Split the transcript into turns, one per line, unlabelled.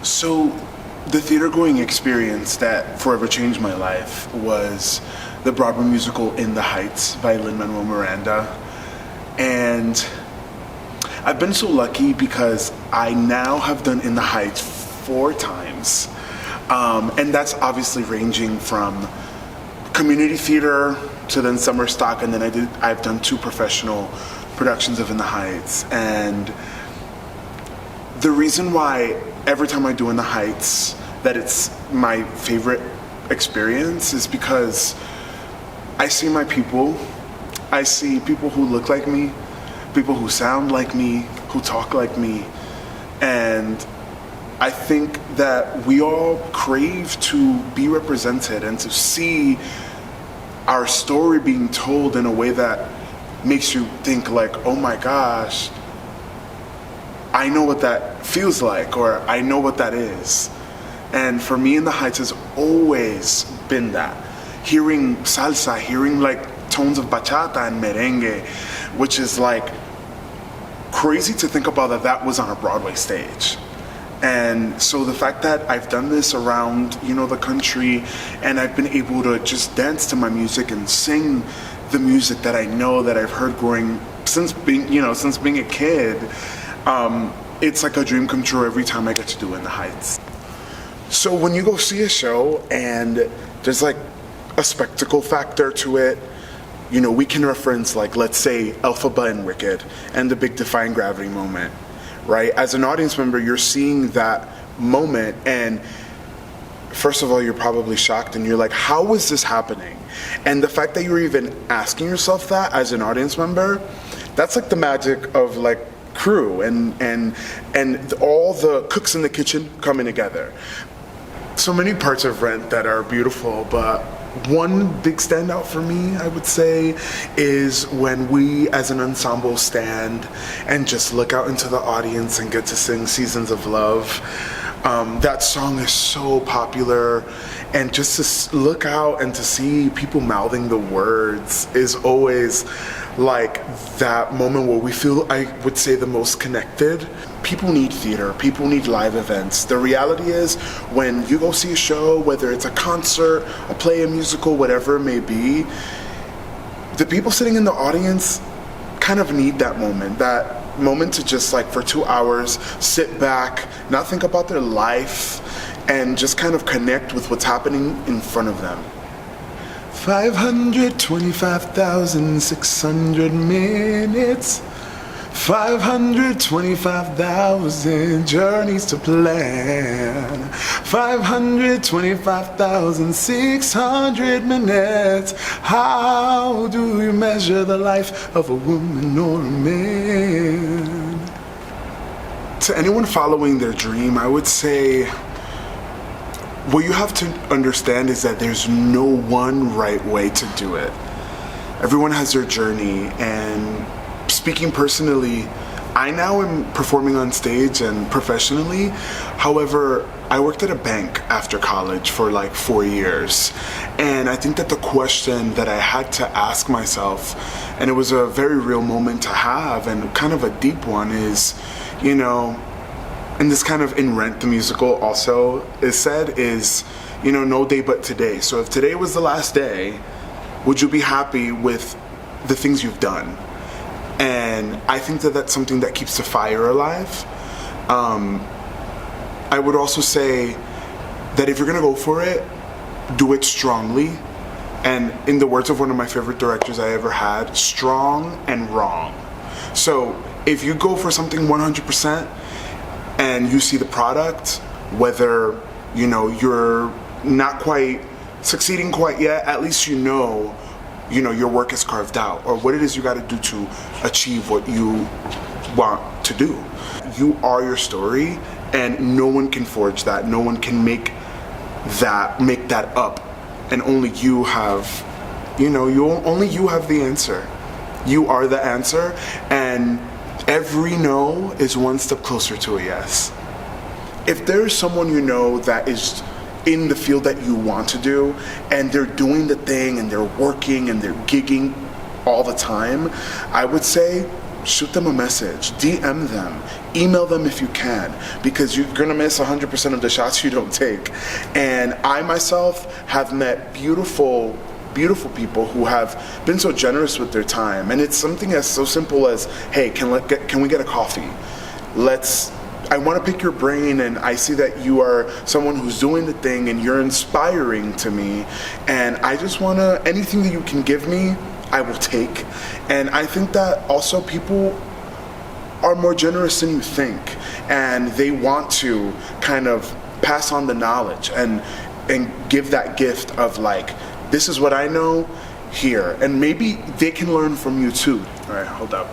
So, the theater going experience that forever changed my life was the Broadway musical In the Heights by Lin-Manuel Miranda. And I've been so lucky because I now have done In the Heights 4 times. And that's obviously ranging from community theater to then summer stock, and then I've done 2 professional productions of In the Heights. And the reason why every time I do In the Heights that it's my favorite experience is because I see my people. I see people who look like me, people who sound like me, who talk like me. And I think that we all crave to be represented and to see our story being told in a way that makes you think like, oh my gosh, I know what that feels like, or I know what that is. And for me, In the Heights has always been that. Hearing salsa, hearing like tones of bachata and merengue, which is like crazy to think about that was on a Broadway stage. And so the fact that I've done this around, the country, and I've been able to just dance to my music and sing the music that I know that I've heard growing since being a kid, it's like a dream come true every time I get to do In the Heights. So when you go see a show and there's like a spectacle factor to it, we can reference like, let's say, Elphaba and Wicked and the big Defying Gravity moment, right? As an audience member, you're seeing that moment, and first of all, you're probably shocked and you're like, how is this happening? And the fact that you're even asking yourself that as an audience member, that's like the magic of like crew and all the cooks in the kitchen coming together. So many parts of Rent that are beautiful, but one big standout for me, I would say, is when we as an ensemble stand and just look out into the audience and get to sing Seasons of Love. That song is so popular, and just to look out and to see people mouthing the words is always like that moment where we feel, I would say, the most connected. People need theater, people need live events. The reality is, when you go see a show, whether it's a concert, a play, a musical, whatever it may be, the people sitting in the audience kind of need that moment to just like for 2 hours sit back, not think about their life, and just kind of connect with what's happening in front of them. 525,600 minutes, 525,000 journeys to plan, 525,600 minutes. How do you measure the life of a woman or a man? To anyone following their dream, I would say what you have to understand is that there's no one right way to do it. Everyone has their journey, and speaking personally, I now am performing on stage and professionally. However, I worked at a bank after college for like 4 years. And I think that the question that I had to ask myself, and it was a very real moment to have and kind of a deep one, is, and this kind of in Rent the musical also is said, is, no day but today. So if today was the last day, would you be happy with the things you've done? And I think that that's something that keeps the fire alive. I would also say that if you're gonna go for it, do it strongly. And in the words of one of my favorite directors I ever had, strong and wrong. So if you go for something 100% and you see the product, whether you're not quite succeeding quite yet, at least your work is carved out, or what it is you got to do to achieve what you want to do. You are your story, and no one can forge that. No one can make that up, and only you have, only you have the answer. You are the answer, and every no is one step closer to a yes. If there's someone that is in the field that you want to do, and they're doing the thing and they're working and they're gigging all the time, I would say shoot them a message, DM them, email them if you can, because you're gonna miss 100% of the shots you don't take. And I myself have met beautiful people who have been so generous with their time. And it's something as so simple as, hey, can we get a coffee? I want to pick your brain, and I see that you are someone who's doing the thing and you're inspiring to me, and I just want to, anything that you can give me, I will take. And I think that also people are more generous than you think, and they want to kind of pass on the knowledge and give that gift of like, this is what I know here, and maybe they can learn from you too. All right, hold up.